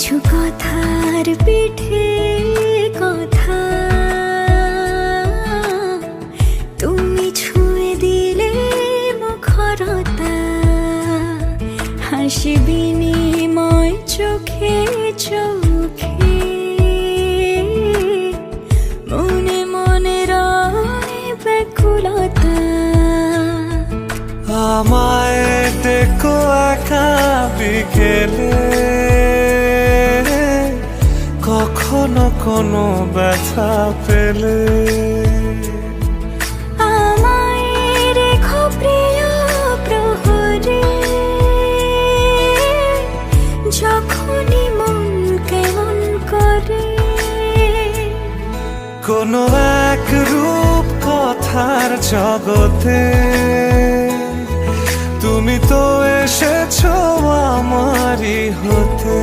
কিছু কথার পিঠে কথা তুমি ছুঁয়ে দিলে মুখরতা, হাসি বিনিময় চোখে চোখে, মনে মনে রয় ব্যাকুলতা। আমায় দেখো একা বিকেলে, কখনো কোনো ব্যথা পেলে আমায় রেখো প্রিয় প্রহরে, যখনই মন কেমন করে। কোনো এক রূপ কথার জগতে তুমি তো এসেছো আমারই হতে।